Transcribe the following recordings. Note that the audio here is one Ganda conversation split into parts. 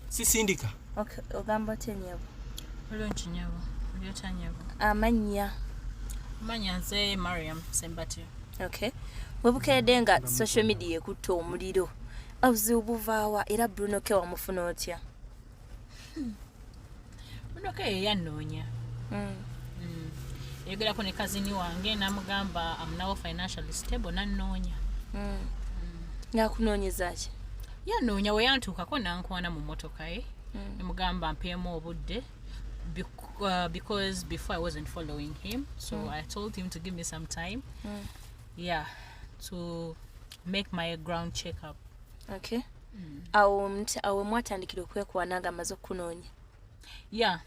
Sisindika. Okay, ogamba tenyabo. Olonchi nyabo. Olyota nyabo. Amanya. Amanya nze Mariam Sembati. Okay. Webukedde nga social media ekutta omuliro. Obuzibu buvaawa era Bruno ke wamufuna otya? Bruno ke yannoonya. Yagerako ne kazini wange namugamba I'm now financially stable nannoonya. Nakunoonyeza ki? Yannoonya we yantuukako nankwana mu mmotoka ye. Namugamba mpeemu obudde because before I wasn't following him. So I told him to give me some time. Yeah, to make my ground check up. Okay. Awo mwatandikira okwekwana nga amaze okunoonya. Yeah.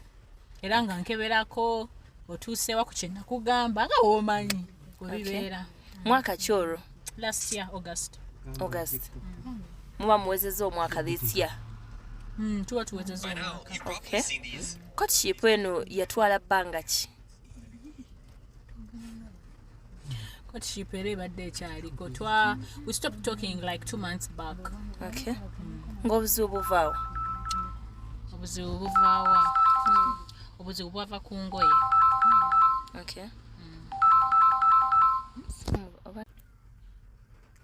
Era nga nkeberako otuusewa ku kye nakugamba nga w'omanyi kubibeera. Mwaka ki olwo? Last year, August. Muba muwezezza omwaka this year? Tuba tuwezezza omwaka. Okay. Courtship eno yatwala bbanga ki? Courtship era ebadde ekyaliko. We stopped talking like 2 months back. Okay. Ng'obuzibu buvaawo? Obuzibu buvaawa. Obuzibu bwava ku ngoye. Okay.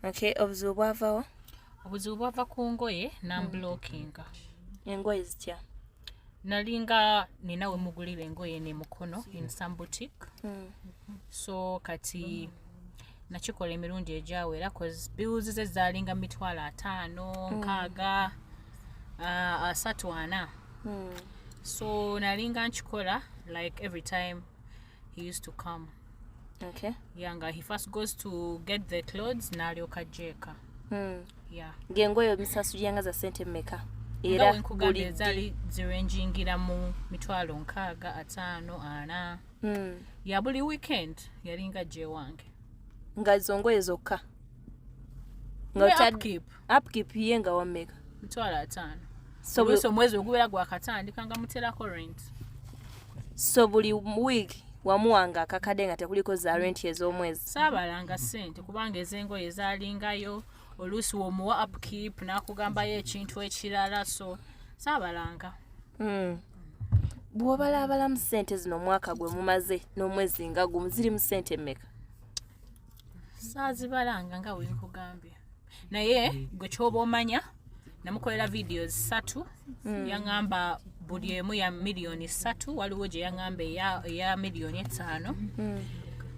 Okay, obuzibu bwavaawo? Obuzibu bwava ku ngoye namblockinga. Engoye zitya? Nalinga nina we mugulira engoye ne mukono in some boutique. So kati nakikola emirundi egyawera cause bills ze zalinga mitwalo 5, 6, 3, 4. So nalinga nkikola like every time he used to come. Okay. Yanga he first goes to get the clothes nalyoka jeka. Yeah. Ngengoye omisasulyanga za sente mmeka? Era nkugambye zali zirenjingira mu mitwalo 6, 5, 4. Ya buli weekend yalinga je wange. Nga zongoye zokka. Upkeep yenga wameka. Mitwalo 5. So mwezi ogubera gwa katandika nga muterako rent. So buli week wamuwanga akakade nga tekuliko za rent ez'omwezi. Saabalanga sente kubanga ezengoye zalingayo. Oluusi womuwa upkeep nakugambayo ekintu ekirala so saabalanga. Bw'obalabalamu ssente zino mwaka gwe mumaze n'omwezi nga gumu ziri mu ssente mmeka? Saazibalanga nga wenkugambye. Naye gwe ky'oba omanya namukolera videos 3 yaŋŋamba buli emu ya million 3 waliwo gye yaŋŋamba eya million 5.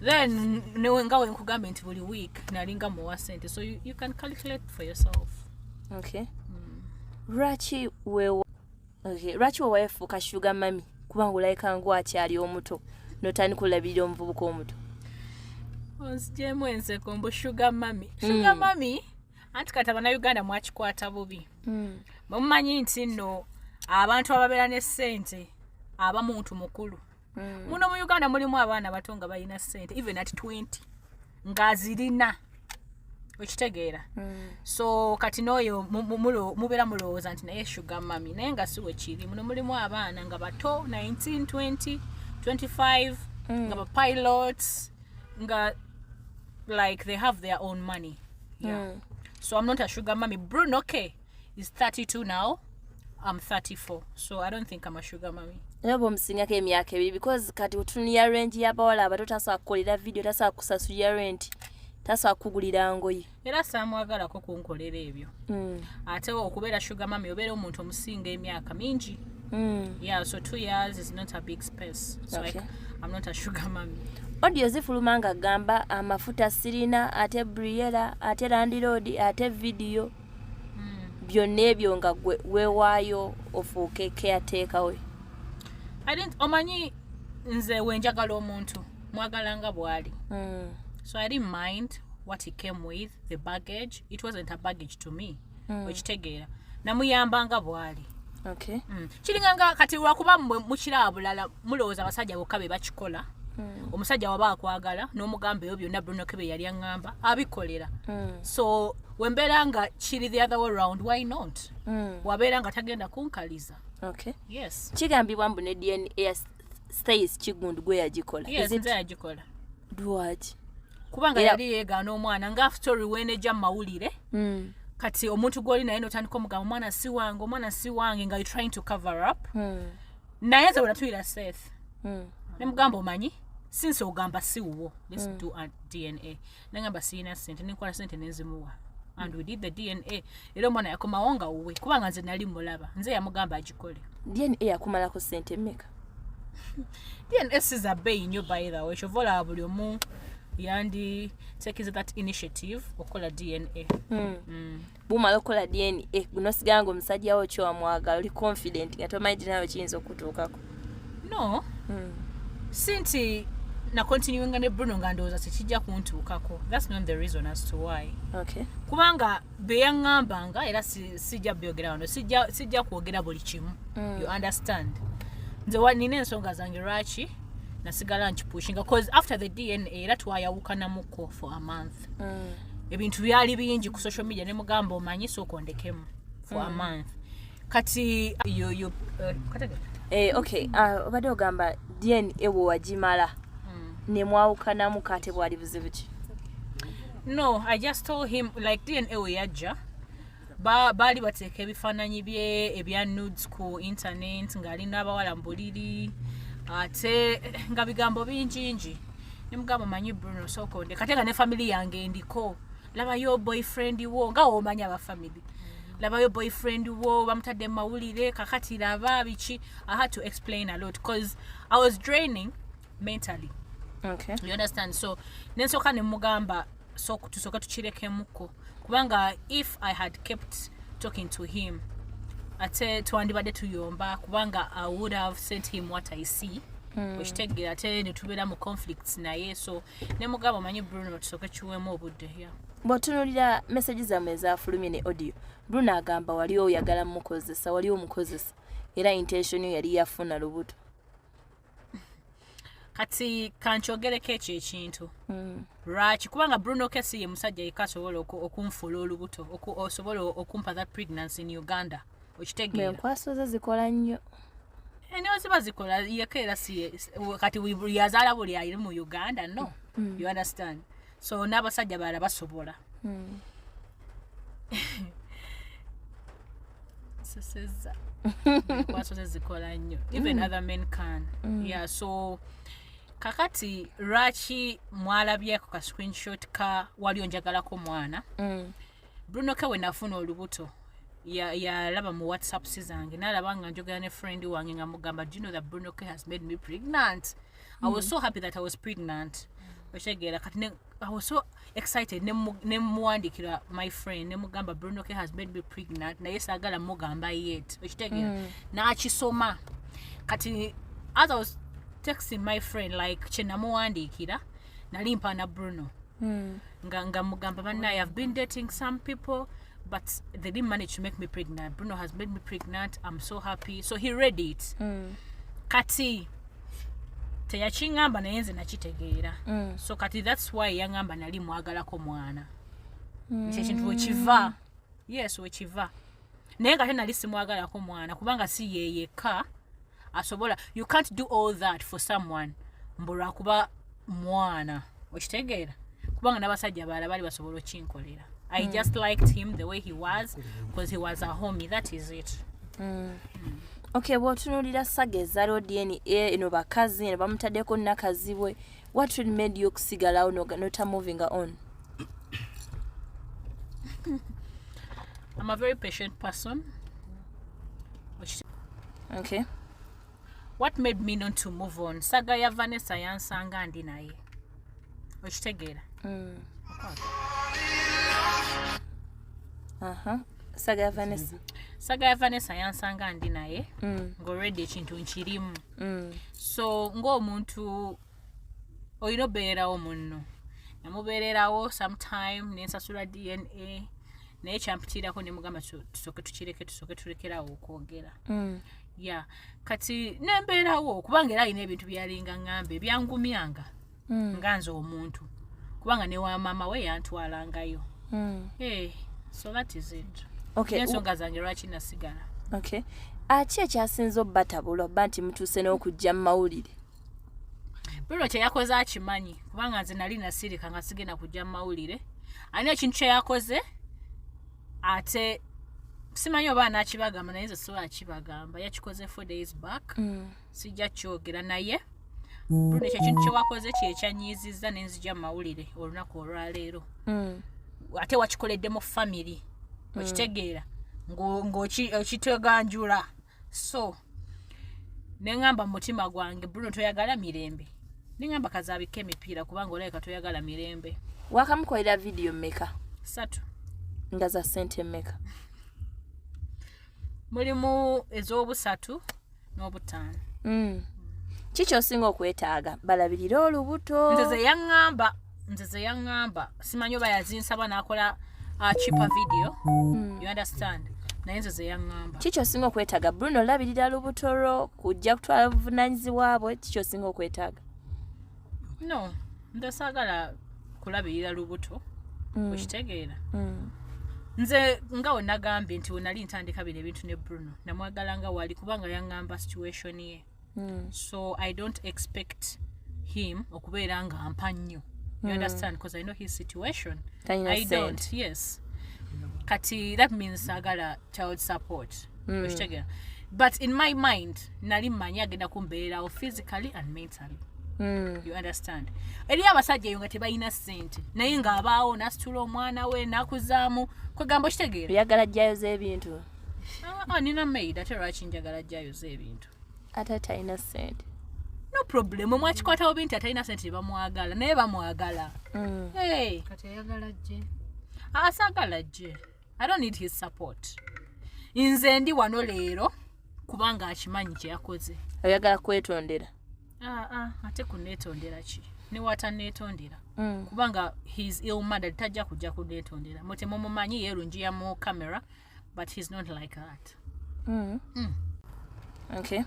Then nga wenkugambye nti buli week nalinga muwa sente so you can calculate for yourself. Okay. Lwaki weefuuka sugar mami kubanga olayika ng'akyali omuto n'otandika olabirira omuvubuka omuto? Onzigyemu enseko mbu sugar mami. Sugar mami anti kati Abannayuganda mwakikwata bubi. Mumanyi nti nno abantu ababeera ne ssente aba muntu mukulu. Muno mu Uganda mulimu abaana bato nga balina ssente even at 20 ng'azirina. Okitegeera. So kati n'oyo mubeera mulowooza nti naye sugar mami naye nga si we kiri. Muno mulimu abaana nga bato 19, 20, 25 nga ba pilots nga like they have their own money. Yeah. So I'm not a sugar mommy. Bruno okay is 32 now. I'm 34. So I don't think I'm a sugar mommy. Nabo msingako emyaka ebiri because kati utunia rent y'abawala abato tasobola kukolera video tasobola kusasulira rent tasobola kugulira ngoye. Era saamwagalako kunkolera ebyo. Ate okubeera sugar mommy obeera omuntu omusinga emyaka mingi. Yeah, so 2 years is not a big space. So okay. I'm not a sugar mommy. Audio zifulumanga gamba amafuta sirina ate briera ate landlord ate video. Byonna ebyo nga weewaayo ofuuke caretaker we. I didn't omanyi nze wenjagala omuntu mwagalanga bwali. So I didn't mind what he came with, the baggage. It wasn't a baggage to me. Okitegeera. Namuyambanga bwali. Okay. Kiringanga kati lwakuba mukira bulala mulowooza abasajja bokka be bakikola. Omusajja waba akwagala n'omugamba ebyo byonna Bruno Kebe yali aŋŋamba abikolera. So wembeera nga kiri the other way around, why not? Wabeera nga tagenda kunkaliza. Okay. Yes. Kigambibwa mbu ne DNA stays Kigundu gwe yagikola. Yes, nze yagikola. Dwaki? Kubanga yali yeegaana omwana nga story weenejja mu mawulire. kati omuntu gwoli naye notandika omugamba omwana si wange nga you trying to cover up naye nze bwenatuwira Seth ne mugamba omanyi since ogamba si wuwo let's do a DNA nangamba siyina sente nenkola sente nenzimuwa and we did the DNA era omwana yakomawo nga wuwe kubanga nze nali mulaba nze yamugamba agikole DNA yakumalako sente mmeka DNA siza bei nnyo by the way shovola buli omu yandi takiza that initiative okola DNA bumala okola DNA gunosiganga omusajja wo kyo amwagala oli confident nga tomanyi nayo kiyinza okutuukako no sinti na continuing ne Bruno nga ndowooza tekijja kuntuukako that's not the reason as to why kubanga beyaŋŋambanga era sijja byogera wano sijja kwogera buli kimu you understand nze nina ensonga zange lwaki nasigala nkipushinga because after the DNA era twayawukanamuko for a month ebintu byali bingi ku social media ne mugamba omanyi sokondekemu for a month kati obadde ogamba DNA ewo wagimala ne mwawukanamu kate bwali buzibu ki no I just told him like DNA we yajja baali bateeka ebifaananyi bye ebya nudes ku internet ng'alina abawala mbuliri ate nga bigambo bingi ne mugamba manyi Bruno sokonde kate nga ne family yange ndiko labayo boyfriend wo nga omanya aba family labayo boyfriend wo bamutadde mawulire kakati laba biki I had to explain a lot because I was draining mentally you understand so nensoka ne mugamba tusoka tukirekemuko kubanga if I had kept talking to him ate twandibadde tuyomba kubanga I would have sent him what I see okitegera ate ne tubeera mu conflicts naye so ne mugamba manyi Bruno tusoke kiwemu obudde bw'otunuulira message zammwe ezafulumye ne audio Bruno agamba wali oyagala mukozesa wali omukozesa era intention yali yafuna lubuto kati kankyogereko ekyo ekintu lwaki kubanga Bruno Kesi ye musajja yekka asobola okunfuula olubuto osobola okumpa that pregnancy in Uganda okitegeera enkwaso ze zikola nnyo eneo ziba zikola yekka era kati yazaala buli ali mu Uganda no you understand so n'abasajja balala basobola seseza enkwaso ze zikola nnyo even other men can yeah so kakati lwaki mwalabyeko ka screenshot ka wali onjagalako mwana Bruno Kewe nafuna olubuto yalaba mu WhatsApp zange nalaba nga njogera ne friend wange nga mugamba do you know that Bruno Kewe has made me pregnant I was so happy that I was pregnant oshegera kati I was so excited ne muwandikira my friend ne mugamba Bruno Kewe has made me pregnant naye saagala mugamba yet okitegera n'akisoma kati as I was texting my friend like kyenamuwandikira nali mpaana Bruno nga mugamba bannaye I've been dating some people but they didn't manage to make me pregnant. Bruno has made me pregnant. I'm so happy. So he read it. Kati teyakingamba naye nze nakitegeera so kati that's why yangamba nali mwagalako mwana ekyo kintu wekiva yes wekiva naye nga nali simwagalako mwana kubanga si yeyeka asobola you can't do all that for someone mbulwa kuba mwana okitegeera kubanga n'abasajja balala bali basobola okinkolera I just liked him the way he was because he was a homie that is it okay bw'otunuulira saga ezaliwo DNA eno bakazi eno bamutaddeko nnakazi bwe what really made you okusigalawo nota moving on I'm a very patient person okay what made me not to move on saga ya Vanessa yansanga ndi naye okitegeera saga ya Vanessa yansanga ndi naye ng'already ekintu nkirimu so ng'omuntu olina obeererawo munno namubeererawo sometime nensasula DNA naye kyampitiirako ne mugamba tusooke tulekerawo okwogera yeah kati nembeerawo kubanga era alina ebintu byalinga ngamba ebyangumyanga nga nze omuntu kubanga ne wa maama we yantwalangayo so that is it ensonga zange lwaki nasigala ki ekyasinza obbatabula obba nti mutuuse n'okujja mu mawulire Bruno kyeyakoze akimanyi kubanga nze nali nasirika nga sigenda kujja mu mawulire alina ekintu kyeyakoze ate simanyi oba anakibagamba naye nze sobola kibagamba yakikoze 4 days back sijja kyogera naye Bruno ekyo kintu kyewakoze kyekyanyiizizza nenzija mawulire olunaku olwaleero ate wakikoledde mu family okitegeera ng'okiteganjula so neŋŋamba mu mutima gwange Bruno toyagala mirembe neŋŋamba kazaabika emipiira kubanga olabika toyagala mirembe. Wakamukolera video mmeka? 3 nga za ssente mmeka? mulimu ez'obusatu n'obutaano. Kiki osinga okwetaaga balabirire olubuto? nze ze yaŋŋamba simanyi oba yazinsaba n'akola cheaper video you understand naye nze ze yaŋŋamba. Kiki osinga okwetaaga Bruno olabirira lubuto lwo kujja kutwala buvunaanyizibwa bwe kiki osinga okwetaaga? No nze saagala kulabirira lubuto okitegeera nze nga we nagambye nti we nali ntandika bino ebintu ne Bruno namwagala nga wali kubanga yaŋŋamba situation ye so I don't expect him okubeera nga ampa nnyo you understand because I know his situation. I don't yes kati that means saagala child support okitegeera but in my mind nali mmanyi agenda kumbeererawo physically and mentally. You understand eri abasajja eyo nga tebalina ssente naye ng'abaawo n'asitula omwana we n'akuzaamu kwegamba okitegeera oyagala jjayo z'ebintu? nina maid ate lwaki njagala jjayo z'ebintu ate talina ssente? no problem mwakikwatawo binti atalina ssente tebamwagala naye bamwagala. Kati ayagala jje? Saagala jje. I don't need his support. Nze ndi wano leero kubanga akimanyi kye yakoze. Oyagala kwetondera? Ate kuneetondera ki? Ne wataneetondera. Kubanga his ill mother tajja kujja kuneetondera. Muti mumumanyi yerungiya mu camera but he's not like that. Okay.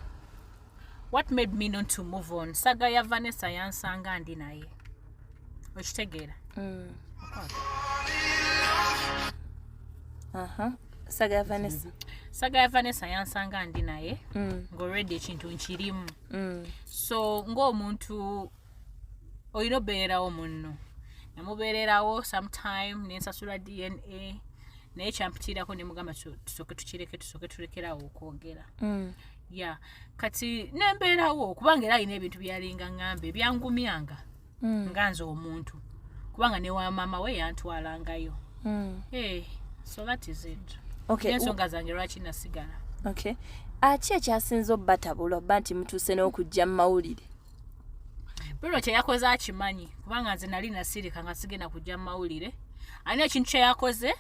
What made me not to move on? Saga ya Vanessa yansanga ndi naye. Okitegeera? Saga ya Vanessa. Saga ya Vanessa yansanga ndi naye. Ng'already ekintu nkirimu. So ng'omuntu oyina obeererawo munno. Namubeererawo sometime nensasula DNA naye kyampitiirako ne mugamba tusooke tulekerawo okwogera. Yeah. Kati nembeerawo kubanga era alina ebintu byalinga ŋŋambe byangumyanga nga nze omuntu kubanga ne wa maama we yantwalangayo. So that is it. Ensonga zange lwaki nasigala. Ki ekyasinza obbatabula obba nti mutuuse n'okujja mu mawulire? Bruno kye yakoze akimanyi kubanga nze nali nasirika nga sigenda kujja mu mawulire alina ekintu kye yakoze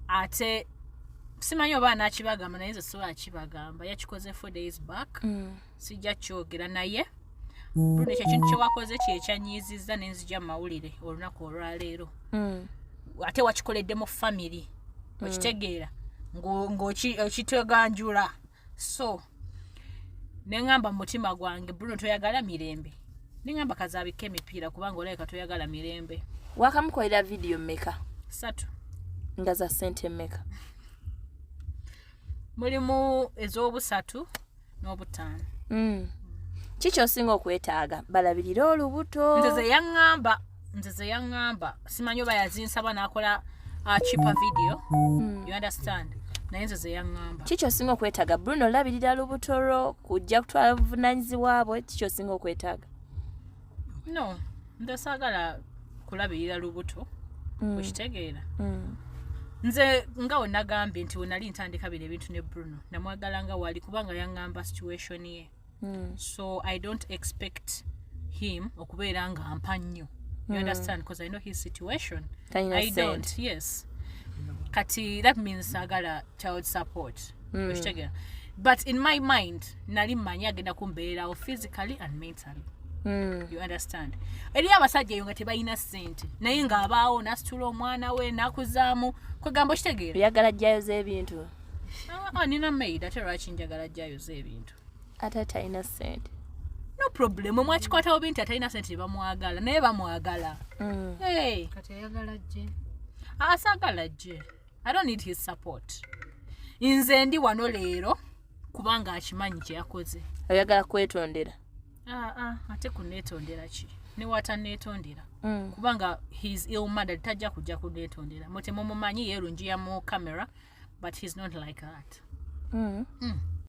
ate simanyi oba anakibagamba naye nze sobola kibagamba yakikoze 4 days back sijja kyogera naye Bruno ekyo kintu kyewakoze kyekyanyiizizza nenzija mu mawulire olunaku olwaleero ate wakikoledde mu family okitegeera ng'okiteganjula so neŋŋamba mu mutima gwange Bruno toyagala mirembe neŋŋamba kazaabika emipiira kubanga olabika toyagala mirembe. Wakamukolera video mmeka? 3 nga za ssente mmeka? mulimu ez'obusatu n'obutaano. Kiki osinga okwetaaga balabirire olubuto? nze ze yaŋŋamba simanyi oba yazinsaba n'akola cheaper video you understand naye nze ze yaŋŋamba. Kiki osinga okwetaaga Bruno olabirira lubuto lwo kujja kutwala buvunaanyizibwa bwe kiki osinga okwetaaga? No nze saagala kulabirira lubuto okitegeera nze nga we nagambye nti we nali ntandika bino ebintu ne Bruno namwagala nga wali kubanga yaŋŋamba situation ye so I don't expect him okubeera nga ampa nnyo you understand because I know his situation. I don't yes kati that means saagala child support okitegeera but in my mind nali mmanyi agenda kumbeererawo physically and mentally. You understand eri abasajja eyo nga tebalina ssente naye ng'abaawo n'asitula omwana we n'akuzaamu kwegamba okitegeera oyagala jjayo z'ebintu? nina maid ate lwaki njagala jjayo z'ebintu ate talina ssente? no problem mwakikwatawo binti atalina ssente tebamwagala naye bamwagala. Kati ayagala jje? Saagala jje. I don't need his support. Nze ndi wano leero kubanga akimanyi kye yakoze. Oyagala kwetondera? ate kuneetondera ki ne wataneetondera kubanga his ill mother tajja kujja kuneetondera mutemumumanyi yeerungiya mu camera but he's not like that